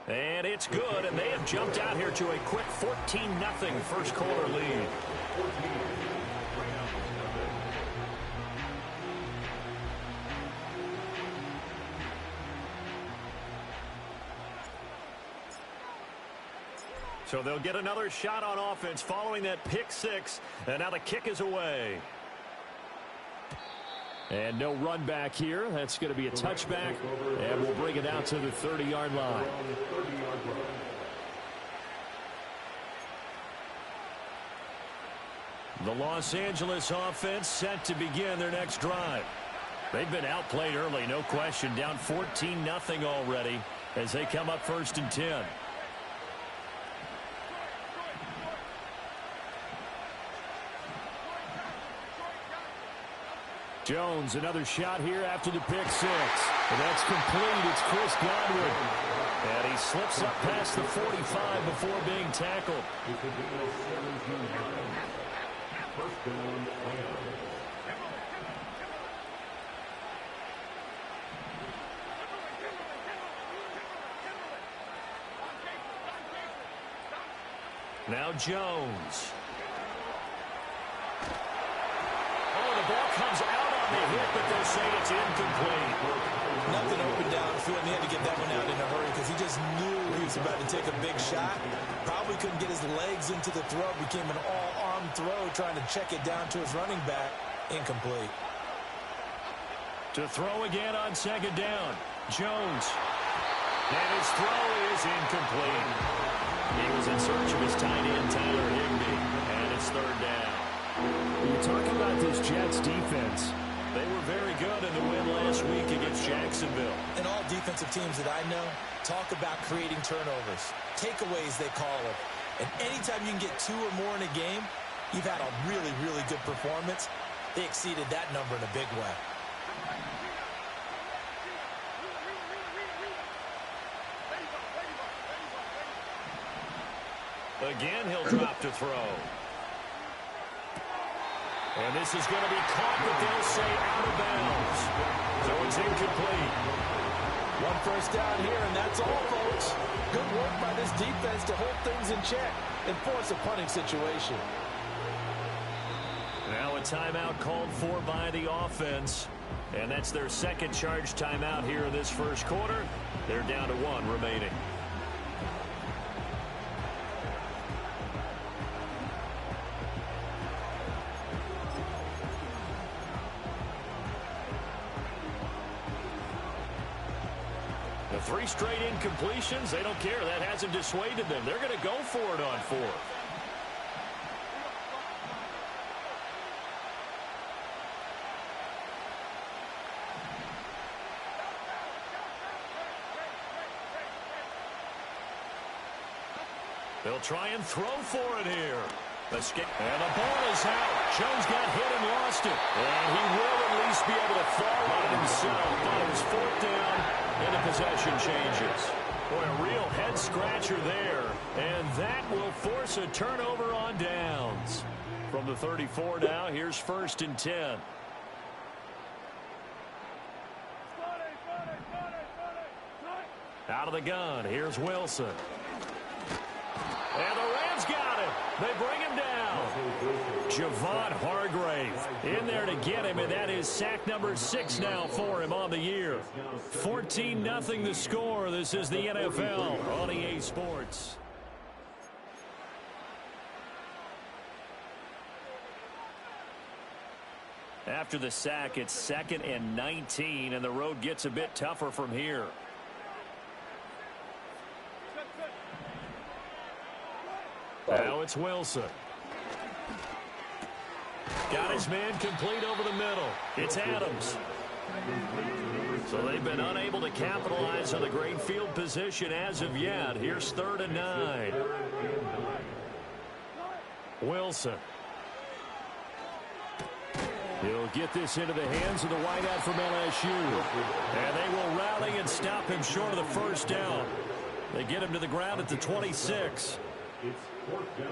And it's good, and they have jumped out here to a quick 14-0 first quarter lead. So they'll get another shot on offense following that pick six, and now the kick is away. And no run back here. That's going to be a touchback, and we'll bring it out to the 30-yard line. The Los Angeles offense set to begin their next drive. They've been outplayed early, no question, down 14-0 already as they come up 1st and 10. Jones, another shot here after the pick six. And that's complete. It's Chris Godwin. And he slips up past the 45 before being tackled. Now Jones. Oh, the ball comes out. They hit, but they'll say it's incomplete. Nothing open downfield, and he had to get that one out in a hurry because he just knew he was about to take a big shot. Probably couldn't get his legs into the throw. Became an all-arm throw, trying to check it down to his running back. Incomplete. To throw again on 2nd down. Jones. And his throw is incomplete. He was in search of his tight end, Tyler Higbee. And it's 3rd down. When you talk about this Jets defense, they were very good in the win last week against Jacksonville. And all defensive teams that I know talk about creating turnovers. Takeaways, they call it. And anytime you can get 2 or more in a game, you've had a really, really good performance. They exceeded that number in a big way. Again, he'll drop to throw. And this is going to be caught, but they'll say out of bounds. So it's incomplete. 1 first down here, and that's all, folks. Good work by this defense to hold things in check and force a punting situation. Now a timeout called for by the offense. And that's their second charge timeout here in this first quarter. They're down to 1 remaining. The 3 straight incompletions, they don't care. That hasn't dissuaded them. They're going to go for it on 4th. They'll try and throw for it here. Escape. And the ball is out. Jones got hit and lost it. And he will at least be able to fall on it himself. But it was 4th down, and the possession changes. Boy, a real head-scratcher there. And that will force a turnover on downs. From the 34 now, here's 1st and 10. Out of the gun, here's Wilson. And the Rams got him. They bring him down. Javon Hargrave in there to get him, and that is sack number 6 now for him on the year. 14-0 the score. This is the NFL on EA Sports. After the sack, it's 2nd and 19, and the road gets a bit tougher from here. Now it's Wilson. Got his man complete over the middle. It's Adams. So they've been unable to capitalize on the great field position as of yet. Here's 3rd and 9. Wilson. He'll get this into the hands of the wideout from LSU. And they will rally and stop him short of the 1st down. They get him to the ground at the 26. It's 4th down.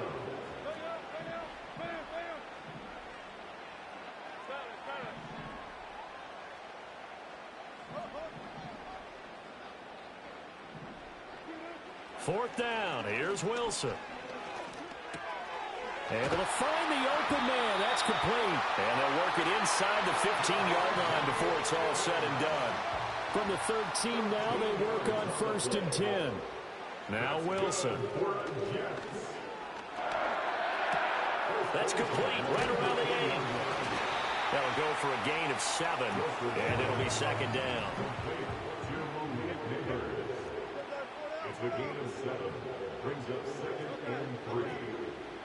4th down. Here's Wilson. Able to find the open man. That's complete. And they'll work it inside the 15-yard line before it's all said and done. From the 13 now, they work on 1st and 10. Now Wilson. That's complete right around the 8. That'll go for a gain of 7, and it'll be 2nd down. It's a gain of 7. Brings up 2nd and 3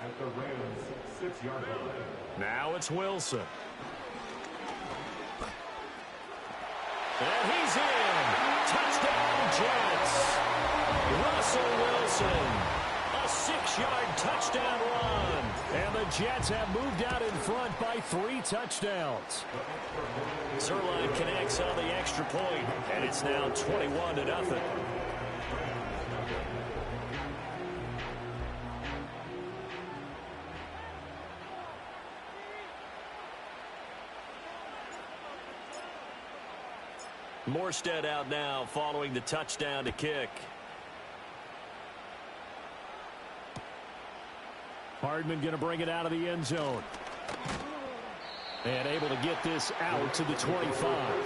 at the Rams' 6-yard line. Now it's Wilson. And he's in. Touchdown, Jets. Russell Wilson. A 6-yard touchdown run. And the Jets have moved out in front by 3 touchdowns. Zerline connects on the extra point, and it's now 21-0. Morstead out now following the touchdown to kick. Hardman going to bring it out of the end zone. And able to get this out to the 25.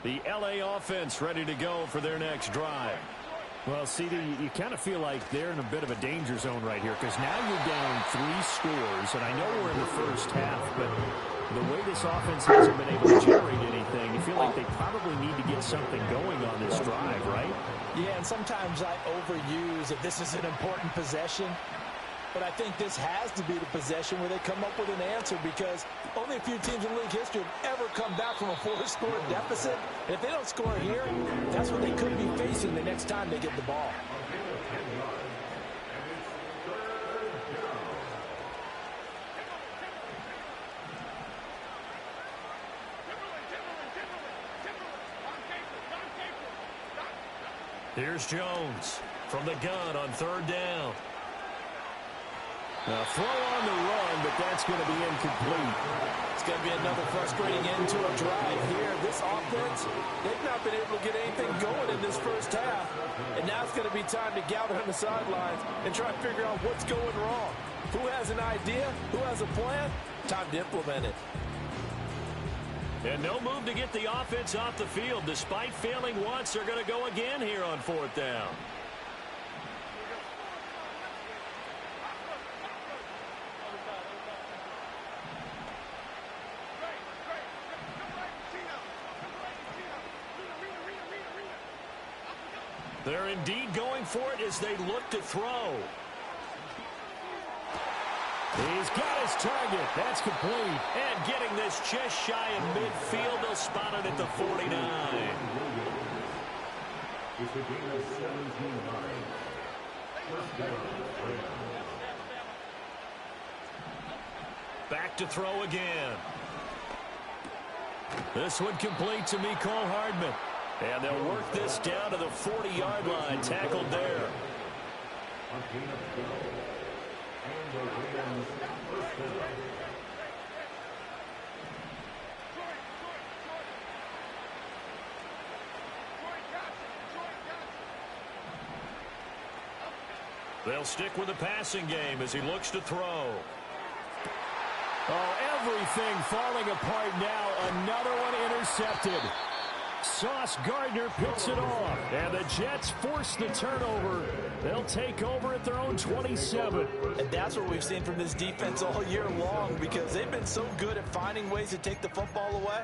The LA offense ready to go for their next drive. Well, CD, you kind of feel like they're in a bit of a danger zone right here because now you're down 3 scores, and I know we're in the first half, but the way this offense hasn't been able to generate anything, you feel like they probably need to get something going on this drive, right? Yeah, and sometimes I overuse that this is an important possession. But I think this has to be the possession where they come up with an answer because only a few teams in league history have ever come back from a 4-score deficit. And if they don't score here, that's what they could be facing the next time they get the ball. Here's Jones from the gun on 3rd down. Now throw on the run, but that's going to be incomplete. It's going to be another frustrating end to a drive here. This offense, they've not been able to get anything going in this first half. And now it's going to be time to gather on the sidelines and try to figure out what's going wrong. Who has an idea? Who has a plan? Time to implement it. And no move to get the offense off the field. Despite failing once, they're going to go again here on 4th down. They're indeed going for it as they look to throw. He's got his target. That's complete. And getting this just shy of midfield, they'll spot it at the 49. It's a gain of 17-9. First down. Back to throw again. This one complete to Mecole Hardman. And they'll work this down to the 40-yard line, tackled there. A gain of 12. And the Rams first down. They'll stick with the passing game as he looks to throw. Oh, everything falling apart now. Another one intercepted. Sauce Gardner picks it off. And the Jets force the turnover. They'll take over at their own 27. And that's what we've seen from this defense all year long because they've been so good at finding ways to take the football away.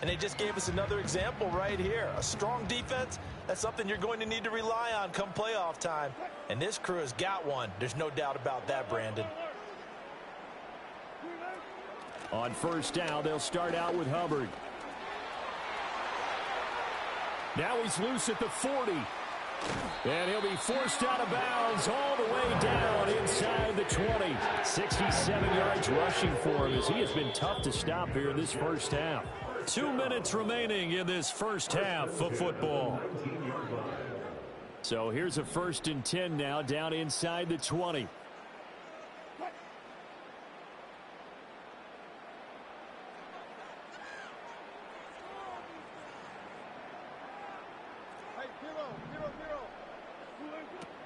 And they just gave us another example right here. A strong defense, that's something you're going to need to rely on come playoff time. And this crew has got one. There's no doubt about that, Brandon. On 1st down, they'll start out with Hubbard. Now he's loose at the 40. And he'll be forced out of bounds all the way down inside the 20. 67 yards rushing for him as he has been tough to stop here in this first half. 2 minutes remaining in this first half of football. So here's a 1st and 10 now, down inside the 20.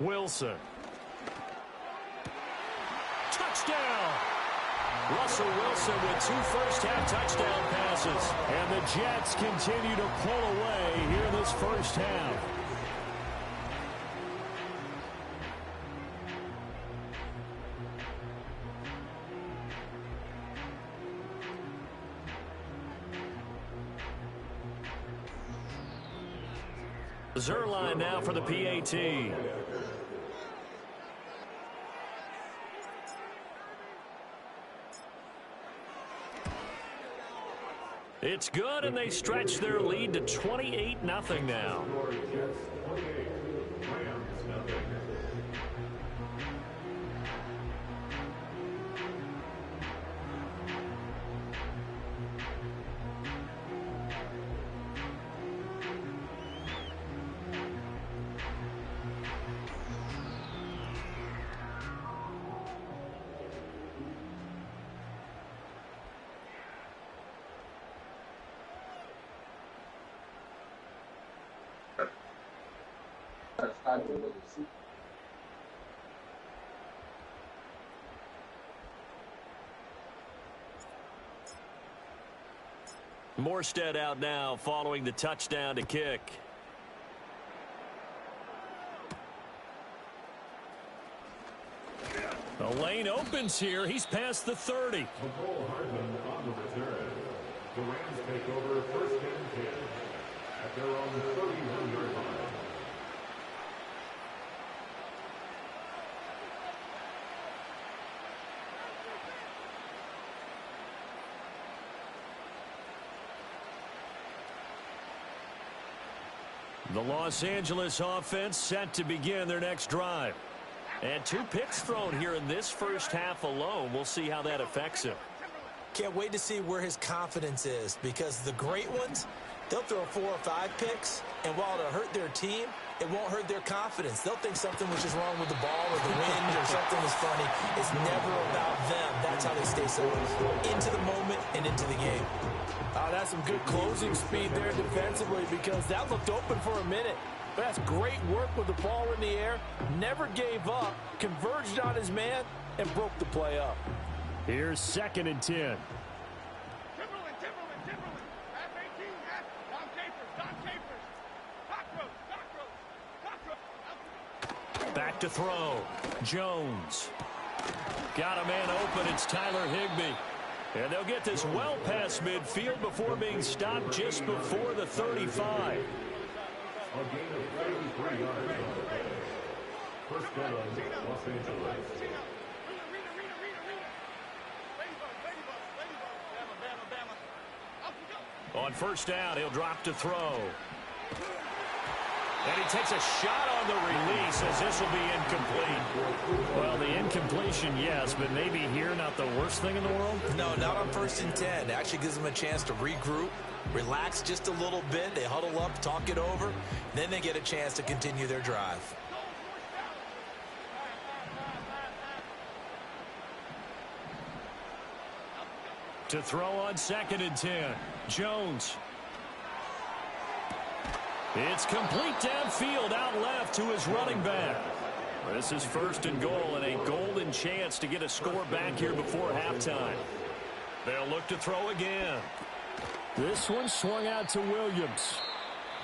Wilson. Touchdown! Russell Wilson with 2 first-half touchdown passes. And the Jets continue to pull away here in this first half. Zerline now for the PAT. It's good, and they stretch their lead to 28-0 now. Morstead out now following the touchdown to kick. The lane opens here. He's past the 30. McCole Hardman on the return. The Rams take over 1st and 10 at their own 31-yard line. The Los Angeles offense set to begin their next drive. And 2 picks thrown here in this first half alone. We'll see how that affects him. Can't wait to see where his confidence is, because the great ones, they'll throw 4 or 5 picks, and while it'll hurt their team, it won't hurt their confidence. They'll think something was just wrong with the ball or the wind or something was funny. It's never about them. That's how they stay so into the moment and into the game. That's some good closing speed there defensively, because that looked open for a minute. But that's great work with the ball in the air. Never gave up, converged on his man, and broke the play up. Here's 2nd and 10. Back to throw. Jones. Got a man open. It's Tyler Higbee. And they'll get this well past midfield before being stopped just before the 35. A gain of 33 yards. First down, Los Angeles. On first down, he'll drop to throw. And he takes a shot on the release, as this will be incomplete. Well, the incompletion, yes, but maybe here not the worst thing in the world? No, not on 1st and 10. It actually gives them a chance to regroup, relax just a little bit. They huddle up, talk it over. Then they get a chance to continue their drive. To throw on 2nd and 10. Jones. It's complete downfield, out left to his running back. This is 1st and goal, and a golden chance to get a score back here before halftime. They'll look to throw again. This one swung out to Williams.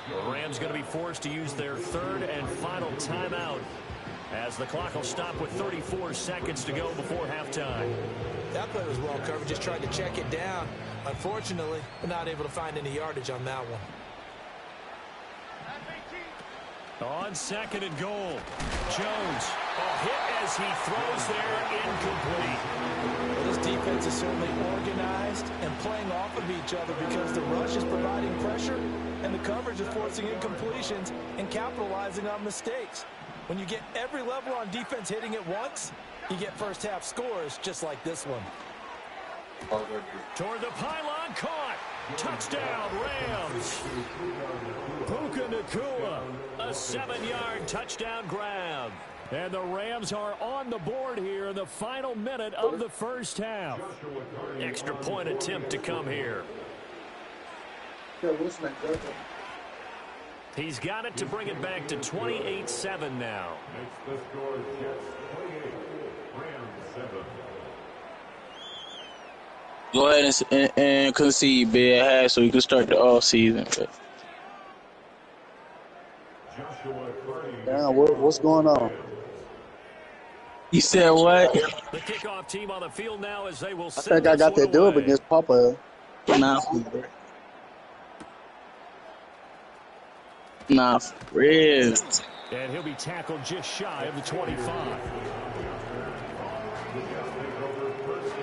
The Rams going to be forced to use their 3rd and final timeout, as the clock will stop with 34 seconds to go before halftime. That play was well covered, just tried to check it down. Unfortunately, we're not able to find any yardage on that one. On 2nd and goal, Jones. A hit as he throws there, incomplete. Well, this defense is certainly organized and playing off of each other, because the rush is providing pressure and the coverage is forcing incompletions and capitalizing on mistakes. When you get every level on defense hitting at once, you get first half scores just like this one. Toward the pylon, caught. Touchdown, Rams. Puka Nacua, a 7-yard touchdown grab. And the Rams are on the board here in the final minute of the first half. Extra point attempt to come here. He's got it to bring it back to 28-7 now. Makes the score Jets 28, Rams 7. Go ahead and concede big half so we can start the off season. Damn, what's going on? You said what? The kickoff team on the field now as they will I think I got that dub against Papa. Nah, for real. And he'll be tackled just shy of the 25.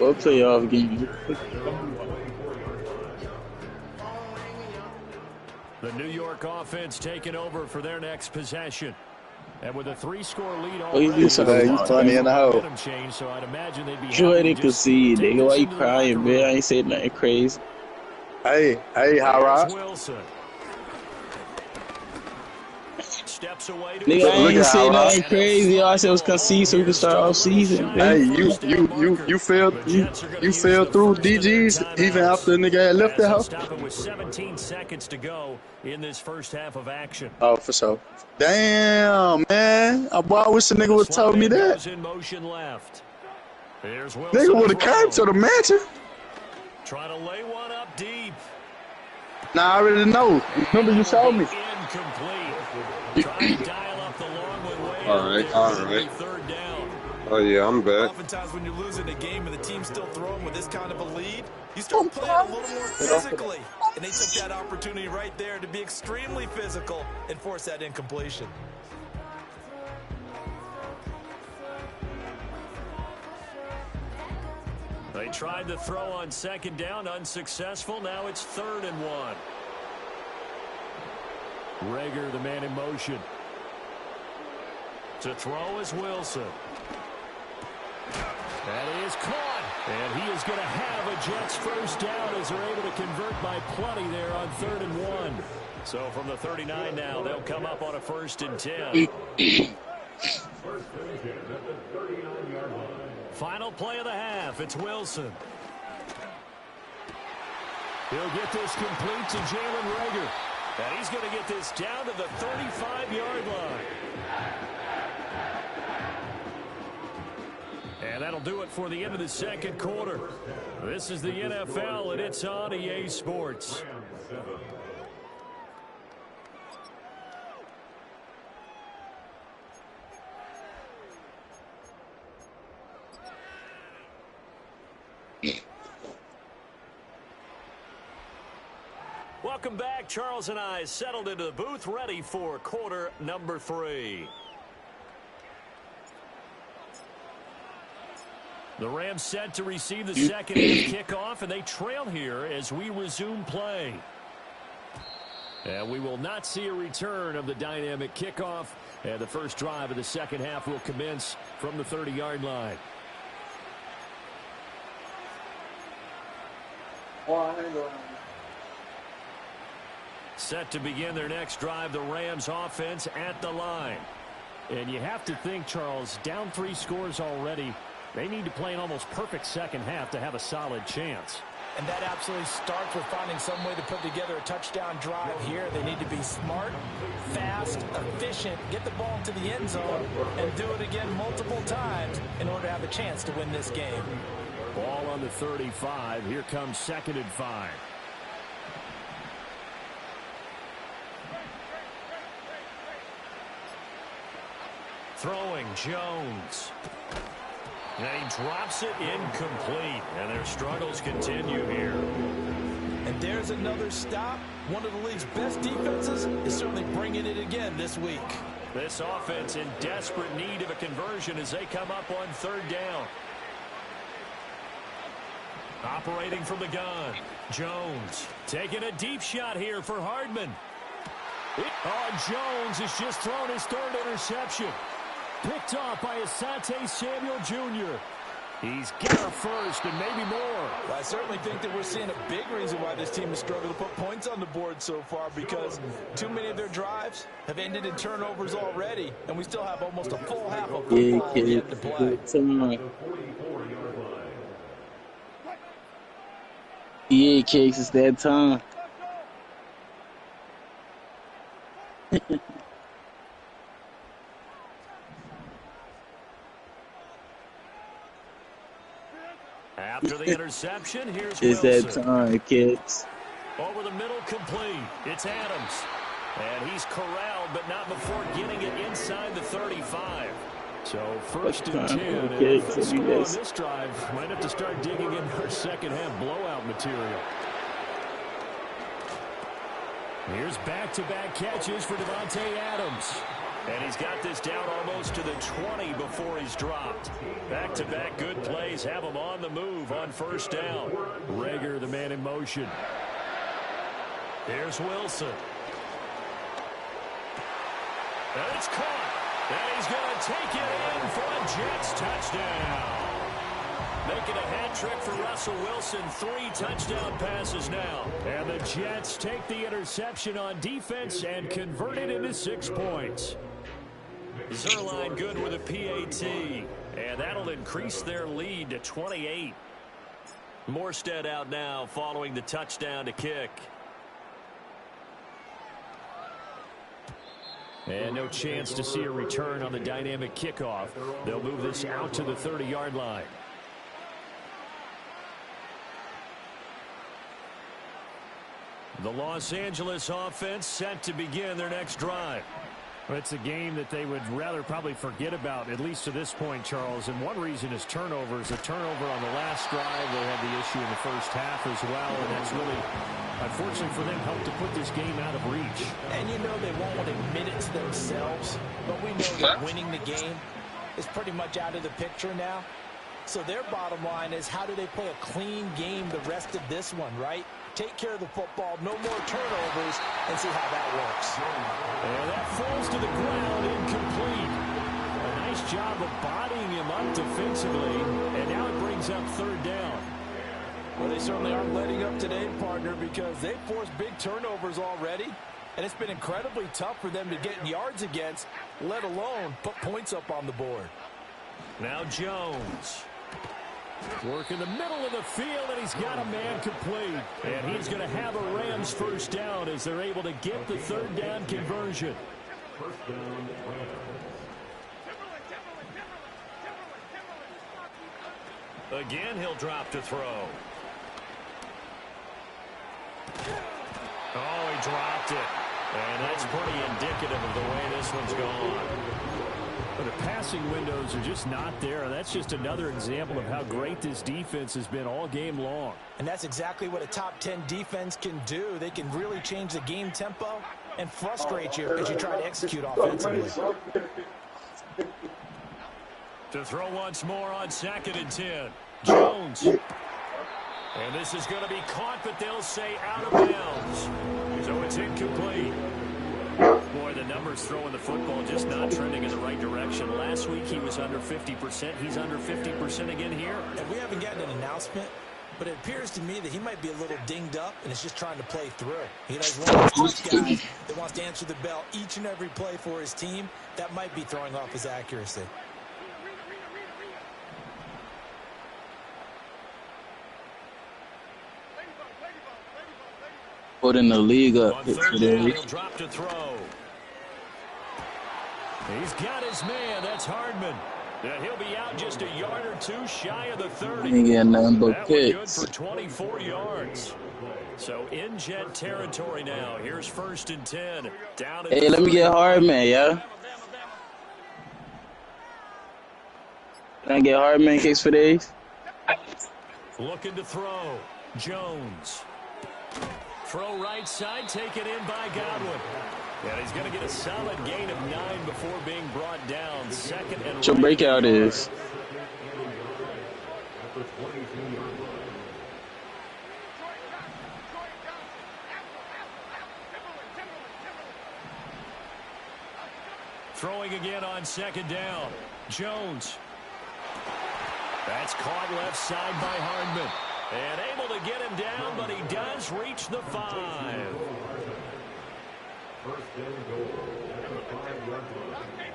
We'll play off game. The New York offense taking over for their next possession. And with a 3-score lead You already, you funny in the hole. change, so I'd imagine they'd be Go ahead happy and to just concede, take nigga. this Why you into the crying, locker man? room. I ain't said nothing crazy. Hey, Howard. Here's Wilson. Steps away to Nigga, I Look ain't at say how nothing crazy. All I said was concede so we can start off season. Hey, Man. you fell through DGs even after the nigga had left the house. Stop it with 17 seconds to go in this first half of action. Oh, for sure. Damn, man. I wish the nigga would have told me that. In motion left. Here's Wilson. Nigga would have came to the mansion. Trying to lay one up deep. Nah, I already know. Remember you showed me. Incomplete. Trying to dial up the long one way. All right. Third down. Oh, yeah, I'm back. Oftentimes when you're losing a game and the team's still throwing with this kind of a lead, you start playing a little more physically. And they took that opportunity right there to be extremely physical and force that incompletion. They tried to throw on second down, unsuccessful. Now it's 3rd and 1. Rager, the man in motion. To throw is Wilson. That is caught. And he is going to have a Jets first down as they're able to convert by plenty there on 3rd and 1. So from the 39 now, they'll come up on a 1st and 10. Final play of the half. It's Wilson. He'll get this complete to Jalen Rager. And he's going to get this down to the 35-yard line. And that'll do it for the end of the second quarter. This is the NFL, and it's on EA Sports. Welcome back. Charles and I settled into the booth, ready for quarter number 3. The Rams set to receive the second half kickoff, and they trail here as we resume play. And we will not see a return of the dynamic kickoff, and the first drive of the second half will commence from the 30-yard line. Set to begin their next drive, the Rams offense at the line. And you have to think, Charles, down 3 scores already. They need to play an almost perfect second half to have a solid chance. And that absolutely starts with finding some way to put together a touchdown drive here. They need to be smart, fast, efficient, get the ball to the end zone, and do it again multiple times in order to have a chance to win this game. Ball on the 35. Here comes 2nd and 5. Throwing Jones. And he drops it incomplete. And their struggles continue here. And there's another stop. One of the league's best defenses is certainly bringing it again this week. This offense in desperate need of a conversion as they come up on 3rd down. Operating from the gun. Jones taking a deep shot here for Hardman. Jones has just thrown his 3rd interception. Picked off by Asante Samuel Jr. He's got a first and maybe more. Well, I certainly think that we're seeing a big reason why this team has struggled to put points on the board so far, because too many of their drives have ended in turnovers already, and we still have almost a full half of Yeah, football kid. yet to play. Yeah, Cakes, it's that time. After the interception, here's It's Wilson. that time, kids. Over the middle, complete. It's Adams. And he's corralled, but not before getting it inside the 35. So first and 10. And Okay, if they so you score on guys- this drive, might have to start digging in our second half blowout material. Here's back-to-back catches for Davante Adams. And he's got this down almost to the 20 before he's dropped. Back-to-back good plays have him on the move on first down. Rager, the man in motion. Here's Wilson. And it's caught. And he's going to take it in for a Jets touchdown. Making a hat trick for Russell Wilson. 3 touchdown passes now. And the Jets take the interception on defense and convert it into 6 points. Zerline good with a PAT. And that'll increase their lead to 28. Morstead out now following the touchdown to kick. And no chance to see a return on the dynamic kickoff. They'll move this out to the 30-yard line. The Los Angeles offense set to begin their next drive. Well, it's a game that they would rather probably forget about, at least to this point, Charles. And one reason is turnovers. A turnover on the last drive. They had the issue in the first half as well. And that's really, unfortunately for them, helped to put this game out of reach. And you know they won't admit it to themselves, but we know that winning the game is pretty much out of the picture now. So their bottom line is, how do they play a clean game the rest of this one, right? Take care of the football, no more turnovers, and see how that works. And that falls to the ground, incomplete. A nice job of bodying him up defensively, and now it brings up third down. Well, they certainly aren't letting up today, partner, because they've forced big turnovers already, and it's been incredibly tough for them to get yards against, let alone put points up on the board. Now Jones. Work in the middle of the field, and he's got a man complete. And he's going to have a Rams first down as they're able to get the third down conversion. First down, Rams. Again, he'll drop to throw. Oh, he dropped it. And that's pretty indicative of the way this one's gone. But the passing windows are just not there. That's just another example of how great this defense has been all game long. And that's exactly what a top 10 defense can do. They can really change the game tempo and frustrate you as you try to execute offensively. To throw once more on 2nd and 10. Jones. And this is going to be caught, but they'll say out of bounds. So it's incomplete. Boy, the numbers throwing the football just not trending in the right direction. Last week he was under 50%. He's under 50% again here. And we haven't gotten an announcement, but it appears to me that he might be a little dinged up and is just trying to play through. You know, he's one of those guys that wants to answer the bell each and every play for his team. That might be throwing off his accuracy. Putting the league up On 3rd today. down, he'll drop to throw. He's got his man. That's Hardman. And he'll be out just a yard or two shy of the 30. Ain't getting nothing but That one good picks. for 24 yards. So in Jet territory now. Here's 1st and 10. Down at Hey, the let me 30. get Hardman, yeah. Can I get Hardman kicks for days? Looking to throw. Jones. Throw right side, taken in by Godwin. And he's going to get a solid gain of 9 before being brought down. 2nd and What your right. breakout is? Throwing again on 2nd down. Jones. That's caught left side by Hardman. And able to get him down, but he does reach the 5. First and goal at the 5-yard line.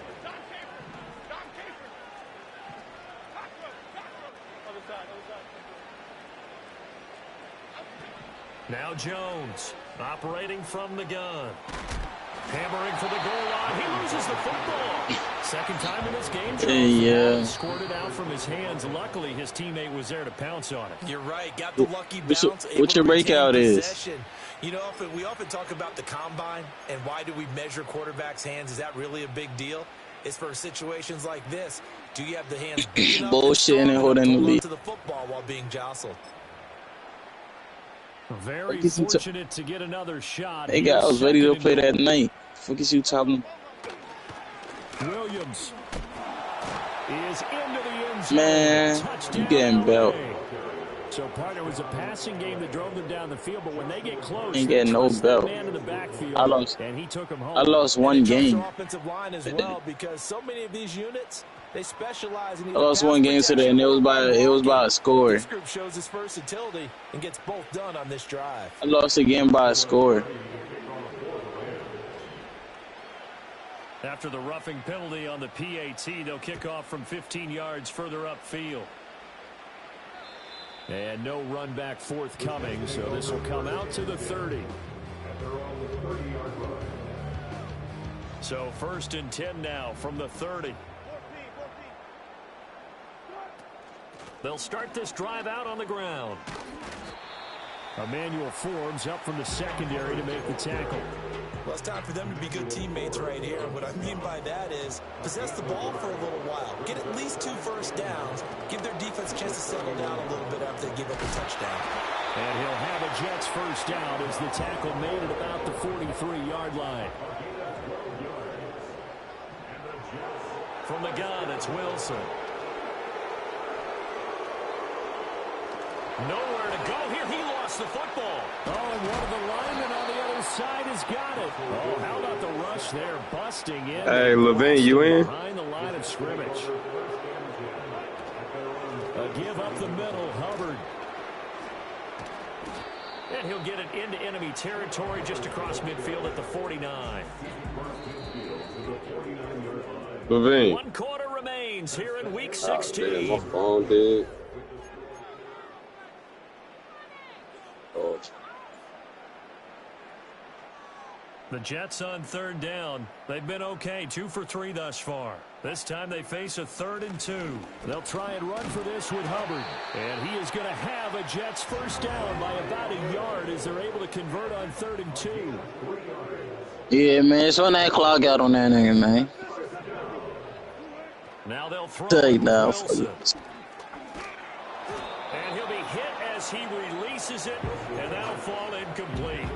Now Jones operating from the gun. Hammering for the goal line. He loses the football. Second time in this game, Charles. Scored it out from his hands. Luckily, his teammate was there to pounce on it. You're right. Got the lucky bounce. What your breakout is? You know, we often talk about the combine and why do we measure quarterbacks' hands. Is that really a big deal? It's for situations like this. Do you have the hands big enough bullshit and holding the lead to the football while being jostled? Very fortunate to get another shot. Hey, guy, I was ready to play that night. Fuck is you talking? Williams is into the end zone. Man, you getting belt. So, partner, was a passing game that drove them down the field, but when they get close, ain't getting no belt. I lost. And he took him home. I lost one game. Offensive line as well, because so many of these units, they specialize in. I lost one game today, and it was by a score. This group shows its versatility and gets both done on this drive. I lost again by a score. After the roughing penalty on the PAT, they'll kick off from 15 yards further upfield. And no run back forthcoming, so this will come out to the 30. So 1st and 10 now from the 30. They'll start this drive out on the ground. Emmanuel Forbes up from the secondary to make the tackle. Well, it's time for them to be good teammates right here. What I mean by that is possess the ball for a little while. Get at least 2 first downs. Give their defense a chance to settle down a little bit after they give up a touchdown. And he'll have a Jets first down as the tackle made at about the 43-yard line. From the gun, it's Wilson. Nowhere to go here. He lost the football. Oh, and one of the linemen on the other side has got it. Oh, how about the rush there, busting in. Hey, Levine, you in? Behind the line of scrimmage. A give up the middle, Hubbard. And he'll get it into enemy territory just across midfield at the 49. Levine. 1 quarter remains here in week 16. Man, my phone did. The Jets on 3rd down. They've been okay, 2 for 3 thus far. This time they face a 3rd and 2. They'll try and run for this with Hubbard. And he is going to have a Jets first down by about a yard as they're able to convert on 3rd and 2. Yeah, man, it's on that clock out on that nigga, man. Now they'll throw Wilson. And he'll be hit as he releases it, and that'll fall incomplete.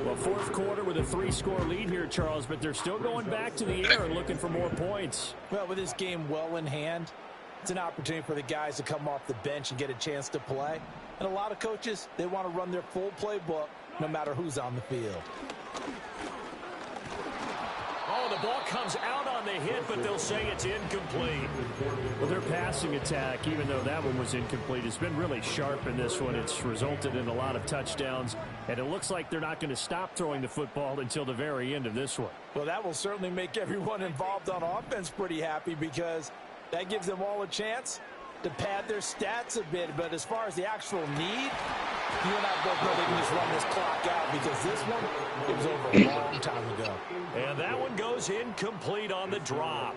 Well, 4th quarter with a 3-score lead here, Charles, but they're still going back to the air and looking for more points. Well, with this game well in hand, it's an opportunity for the guys to come off the bench and get a chance to play. And a lot of coaches, they want to run their full playbook no matter who's on the field. Oh, the ball comes out on the hit, but they'll say it's incomplete. Well, their passing attack, even though that one was incomplete, has been really sharp in this one. It's resulted in a lot of touchdowns, and it looks like they're not going to stop throwing the football until the very end of this one. Well, that will certainly make everyone involved on offense pretty happy because that gives them all a chance to pad their stats a bit. But as far as the actual need, you and I both know they can just run this clock out because this one, it was over a long time ago. And that one goes incomplete on the drop.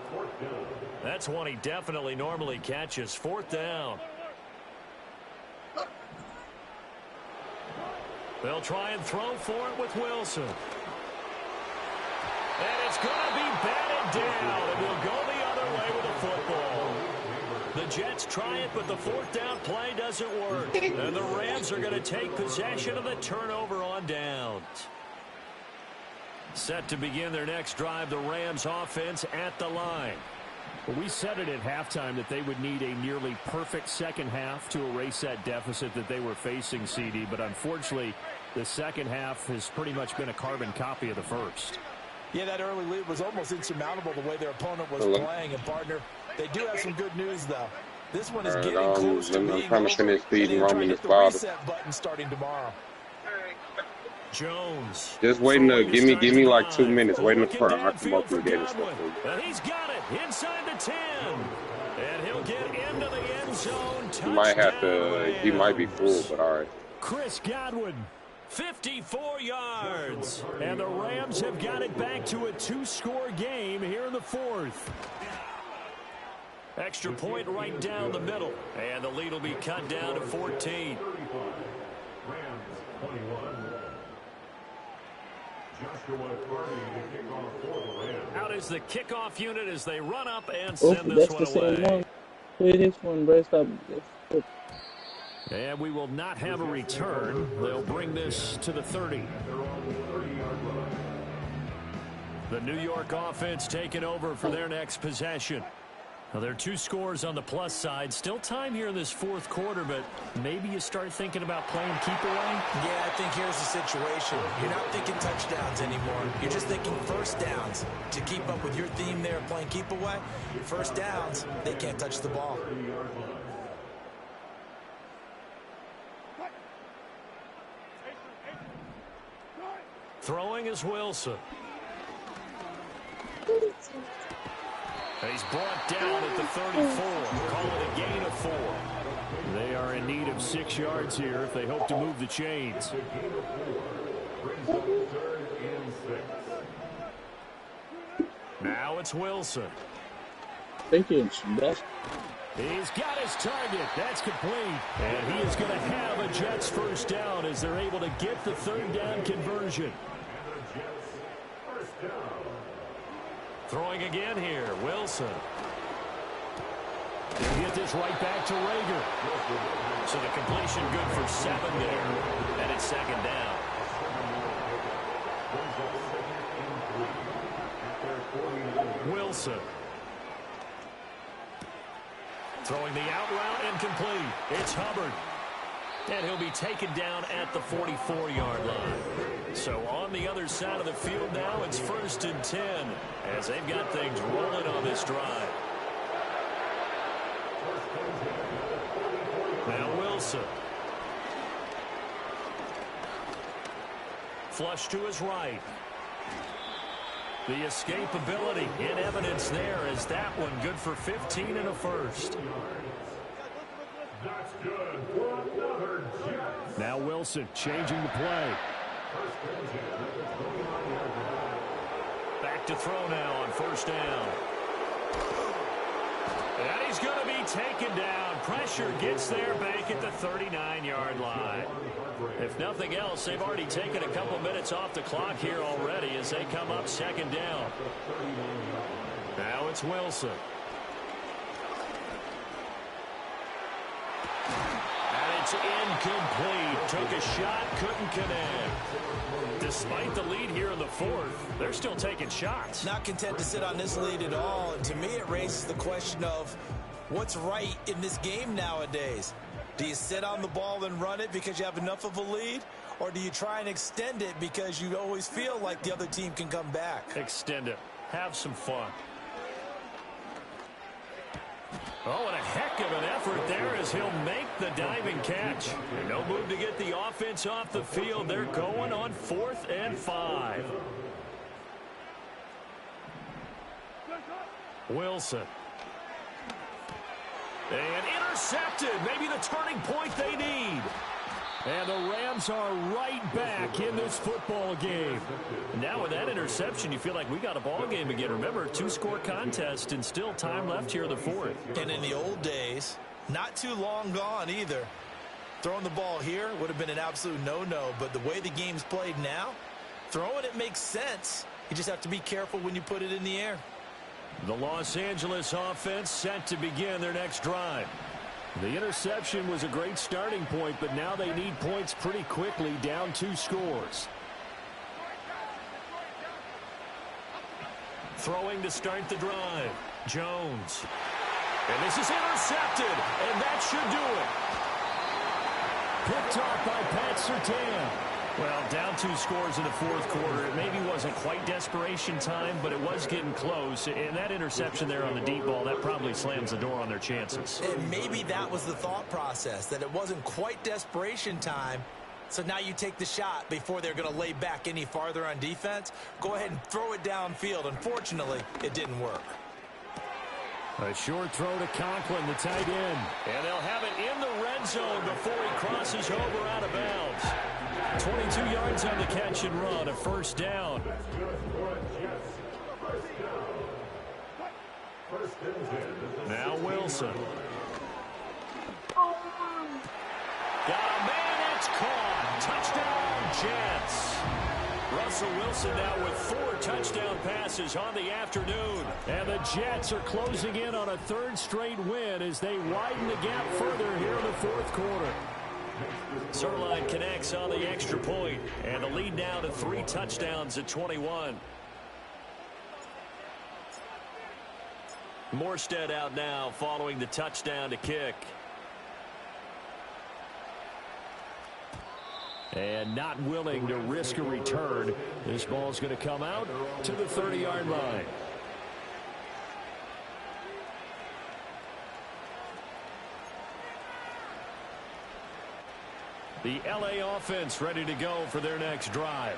That's one he definitely normally catches. 4th down. They'll try and throw for it with Wilson. And it's going to be batted down, and they'll go the other way with the football. The Jets try it, but the 4th down play doesn't work. And the Rams are going to take possession of the turnover on downs. Set to begin their next drive, the Rams offense at the line. Well, we said it at halftime that they would need a nearly perfect second half to erase that deficit that they were facing, CD. But unfortunately, the second half has pretty much been a carbon copy of the first. Yeah, that early lead was almost insurmountable the way their opponent was playing. And, partner, they do have some good news, though. This one is All getting right, close to I'm being trying to over, finish and feeding they're trying Roman to this hit the bottle. reset button starting tomorrow. Jones. Just waiting to Throwing give start me the like 2 drive. minutes. Waiting Looking for I come downfield up for and get this stuff Godwin. for you. And he's got it inside the 10. And he'll get into the end zone. He might have Touchdown, to. He might be full, Rams. but all right. Chris Godwin. 54 yards. And the Rams have got it back to a 2-score game here in the fourth. Extra point right down the middle. And the lead will be cut down to 14. Out is the kickoff unit as they run up and send this one away. Play this one, bro. Stop. And we will not have a return. They'll bring this to the 30. The New York offense taking over for their next possession. Now, there are 2 scores on the plus side. Still time here in this fourth quarter, but maybe you start thinking about playing keep away? Yeah, I think here's the situation. You're not thinking touchdowns anymore. You're just thinking first downs. To keep up with your theme there of playing keep away, first downs, they can't touch the ball. Throwing is Wilson. He's brought down at the 34. Call it a gain of 4. They are in need of 6 yards here if they hope to move the chains. Now it's Wilson. Thank you. He's got his target. That's complete. And he is going to have a Jets first down as they're able to get the third down conversion. Throwing again here, Wilson. They get this right back to Rager. So the completion good for 7 there. And it's second down. Wilson. Throwing the out route and complete. It's Hubbard. And he'll be taken down at the 44-yard line. So on the other side of the field now, it's 1st and 10 as they've got things rolling on this drive. Now Wilson. Flush to his right. The escapability in evidence there as that one good for 15 and a first. That's good for another Jets. Now Wilson changing the play. Back to throw now on first down. And he's going to be taken down. Pressure gets there back at the 39-yard line. If nothing else, they've already taken a couple minutes off the clock here already as they come up second down. Now it's Wilson. And it's incomplete. Took a shot, couldn't connect. Despite the lead here in the fourth, they're still taking shots. Not content to sit on this lead at all. And to me, it raises the question of what's right in this game nowadays. Do you sit on the ball and run it because you have enough of a lead? Or do you try and extend it because you always feel like the other team can come back? Extend it. Have some fun. Oh, and a heck of an effort there as he'll make the diving catch. No move to get the offense off the field. They're going on 4th and 5. Wilson. And intercepted. Maybe the turning point they need. And the Rams are right back in this football game. Now with that interception, you feel like we got a ball game again. Remember, 2-score contest and still time left here in the fourth. And in the old days, not too long gone either. Throwing the ball here would have been an absolute no-no, but the way the game's played now, throwing it makes sense. You just have to be careful when you put it in the air. The Los Angeles offense set to begin their next drive. The interception was a great starting point, but now they need points pretty quickly, down 2 scores. Throwing to start the drive. Jones. And this is intercepted, and that should do it. Picked off by Pat Surtain. Well, down 2 scores in the fourth quarter. It maybe wasn't quite desperation time, but it was getting close. And that interception there on the deep ball, that probably slams the door on their chances. And maybe that was the thought process, that it wasn't quite desperation time. So now you take the shot before they're going to lay back any farther on defense. Go ahead and throw it downfield. Unfortunately, it didn't work. A short throw to Conklin, the tight end. And they'll have it in the red zone before he crosses over out of bounds. 22 yards on the catch and run, a first down. Now Wilson. Got a man, it's caught. Touchdown, Jets. Russell Wilson now with 4 touchdown passes on the afternoon. And the Jets are closing in on a 3rd straight win as they widen the gap further here in the fourth quarter. Sirline connects on the extra point, and the lead now to 3 touchdowns at 21. Morstead out now following the touchdown to kick. And not willing to risk a return. This ball's going to come out to the 30-yard line. The LA offense ready to go for their next drive.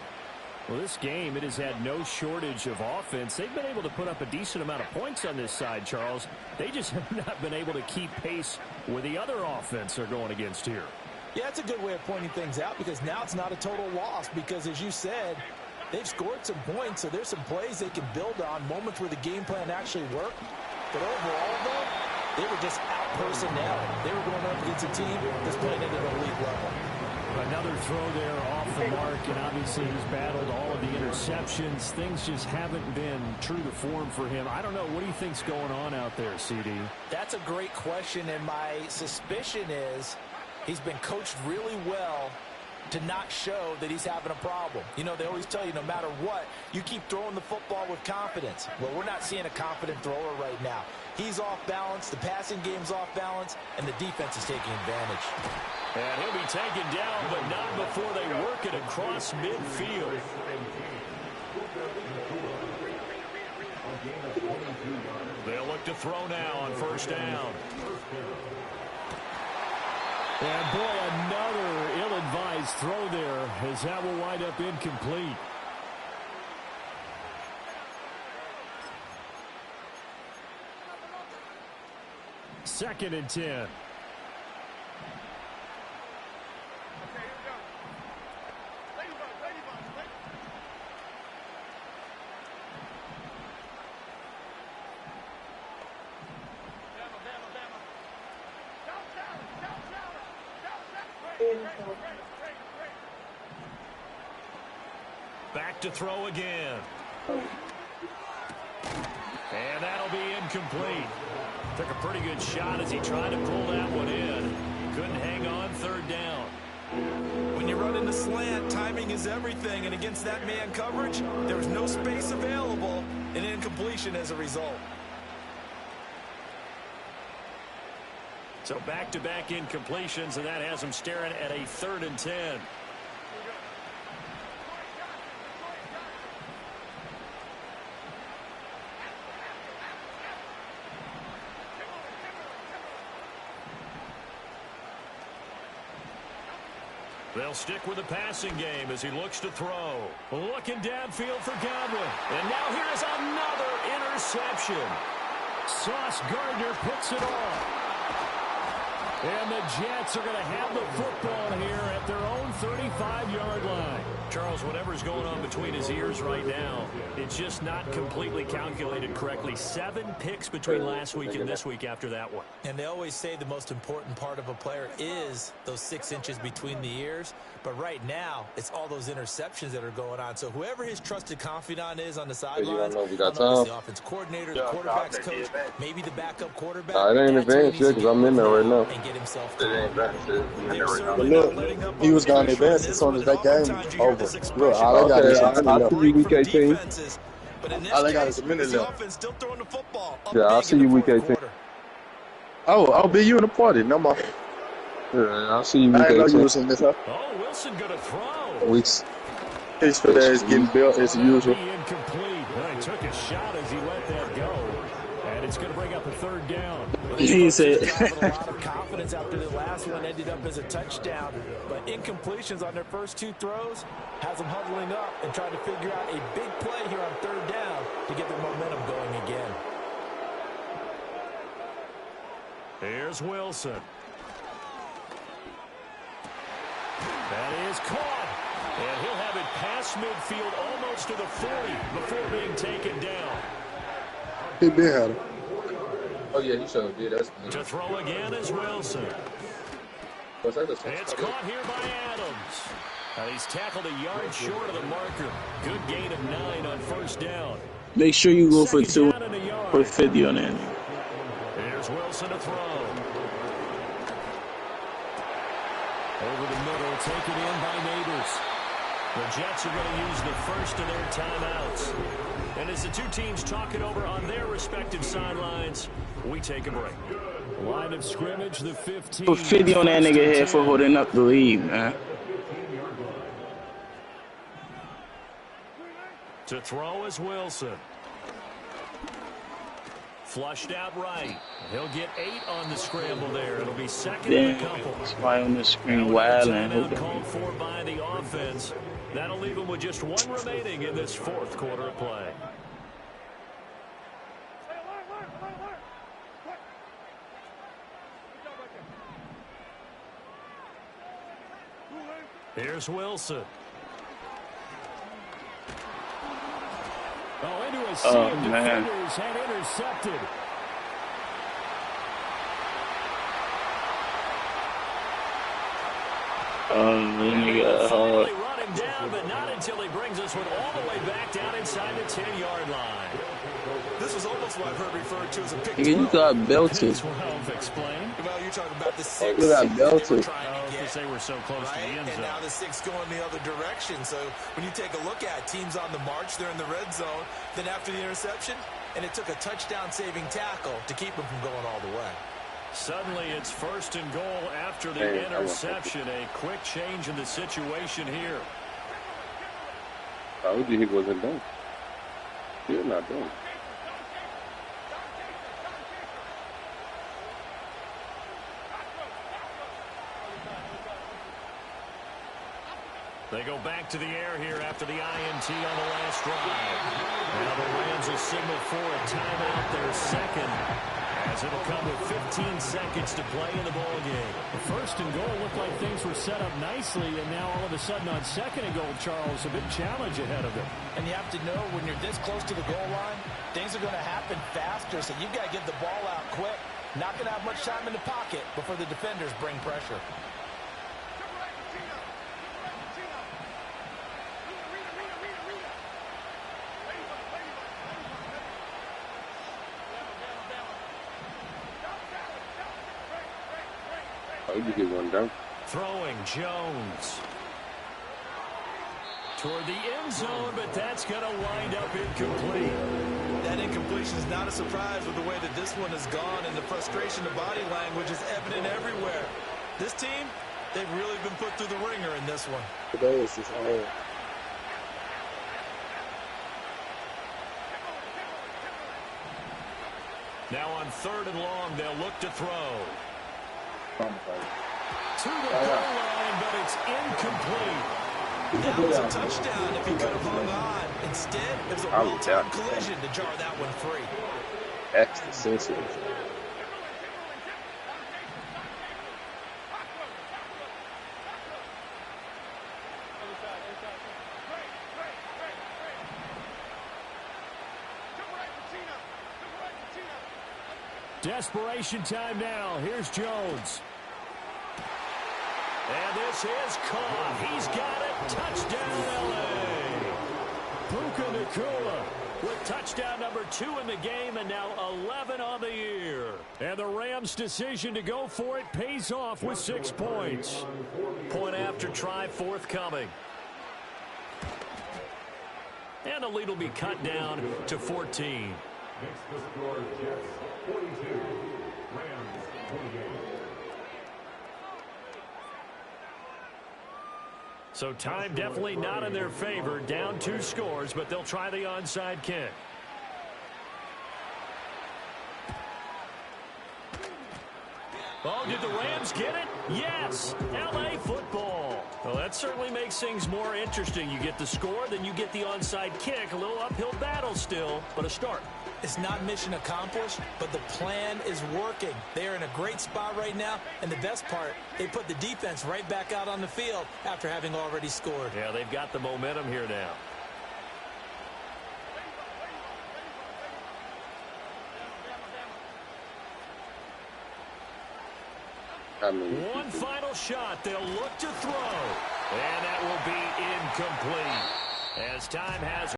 Well, this game, it has had no shortage of offense. They've been able to put up a decent amount of points on this side, Charles. They just have not been able to keep pace with the other offense they're going against here. Yeah, that's a good way of pointing things out, because now it's not a total loss, because as you said, they've scored some points, so there's some plays they can build on, moments where the game plan actually worked. But overall, though, they were just out personnel. They were going up against a team that's playing at an elite level. Another throw there off the mark, and obviously he's battled all of the interceptions. Things just haven't been true to form for him. I don't know. What do you think's going on out there, CD? That's a great question, and my suspicion is he's been coached really well to not show that he's having a problem. You know, they always tell you no matter what, you keep throwing the football with confidence. Well, we're not seeing a confident thrower right now. He's off balance, the passing game's off balance, and the defense is taking advantage. And he'll be taken down, but not before they work it across midfield. They'll look to throw now on first down. And boy, another ill-advised throw there, as that will wind up incomplete. Second and 10. Back to throw again. And that'll be incomplete. Took a pretty good shot as he tried to pull that one in. Couldn't hang on, third down. When you run in the slant, timing is everything, and against that man coverage, there was no space available, and incompletion as a result. So back-to-back incompletions, and that has him staring at a 3rd and 10. They'll stick with the passing game as he looks to throw. Looking downfield for Godwin. And now here's another interception. Sauce Gardner picks it off. And the Jets are going to have the football here at their own 35-yard line. Charles, whatever's going on between his ears right now, it's just not completely calculated correctly. 7 picks between last week and this week after that one. And they always say the most important part of a player is those 6 inches between the ears. But right now, it's all those interceptions that are going on. So whoever his trusted confidant is on the sidelines, I don't know if it's the offense coordinator, the quarterback's coach, maybe the backup quarterback. It ain't advanced yet because I'm in there right now. And get himself It ain't advanced yet. I'm in there right now. But look, he was going to advance as soon as that game was over. Look, all I got is a minute I'll see you week 18. All I got is a minute left. Yeah, I'll see you week 18. Oh, I'll be you in the party. No more. Yeah, I'll see you week I didn't know you 18. was in this, huh? Oh, Wilson going to throw. His for that is getting built as usual. Incomplete. Well, he took a shot as he let that go. And it's going to bring up a third down. He said. Driving a lot of confidence after the last one ended up as a touchdown. But incompletions on their first 2 throws has them huddling up and trying to figure out a big play here on third down to get their momentum going again. Here's Wilson. That is caught. And he'll have it past midfield almost to the 40 before being taken down. He did have it. Oh, yeah, he sure did. That's To throw again is Wilson. It's caught here by Adams. And he's tackled a yard short of the marker. Good gain of 9 on first down. Make sure you go for Second 2 down and a yard. for 50 on that. Here's Wilson to throw. Over the middle, taken in by Neighbors. The Jets are going to use the first of their timeouts. And as the 2 teams talk it over on their respective sidelines, we take a break. Line of scrimmage, the 15. Put 50 on that nigga head for holding up the lead, man. To throw is Wilson. Flushed out right. He'll get 8 on the scramble there. It'll be second and a couple. Spy on the screen wild and timeout called for by the offense. That'll leave them with just 1 remaining in this 4th quarter of play. Here's Wilson. Oh, into a sea of man. defenders and intercepted. Nigga, Finally run him down, but not until he brings us all the way back down inside the 10-yard line. This is almost what I've heard referred to as a pick. nigga, you got belted. 12, explain. Well, you're talking about the 6. You got belted. Because they were so close to the Right? end And zone. now the 6 going the other direction. So when you take a look at teams on the march, they're in the red zone. Then after the interception, and it took a touchdown-saving tackle to keep them from going all the way. Suddenly it's 1st and goal after the interception. A quick change in the situation here. I told you he wasn't done. Still not done. They go back to the air here after the INT on the last drive. Now the Rams will signal for a timeout, their second, as it'll come with 15 seconds to play in the ball game. The 1st and goal looked like things were set up nicely, and now all of a sudden on 2nd and goal, Charles, a big challenge ahead of them. And you have to know when you're this close to the goal line, things are going to happen faster, so you've got to get the ball out quick. Not going to have much time in the pocket before the defenders bring pressure. I told you he wasn't done. Throwing Jones. Toward the end zone, but that's going to wind up incomplete. That incompletion is not a surprise with the way that this one has gone, and the frustration of body language is evident everywhere. This team, they've really been put through the ringer in this one. Today is just hard. Now on 3rd and long, they'll look to throw. To the goal line, but it's incomplete. That was a touchdown if he could have hung on. Instead, it was a well-timed collision to jar that one free. Extra sensitive. Desperation time now. Here's Jones. And this is caught. He's got it. Touchdown, L.A. Puka Nacua with touchdown number 2 in the game and now 11 on the year. And the Rams' decision to go for it pays off with 6 points. Point after try forthcoming. And the lead will be cut down to 14. Next the score, Jets 42, Rams 28. So time definitely not in their favor. Down 2 scores, but they'll try the onside kick. Oh, did the Rams get it? Yes! L.A. football. Well, that certainly makes things more interesting. You get the score, then you get the onside kick. A little uphill battle still, but a start. It's not mission accomplished, but the plan is working. They are in a great spot right now, and the best part, they put the defense right back out on the field after having already scored. Yeah, they've got the momentum here now. One final shot. They'll look to throw. And that will be incomplete. As time has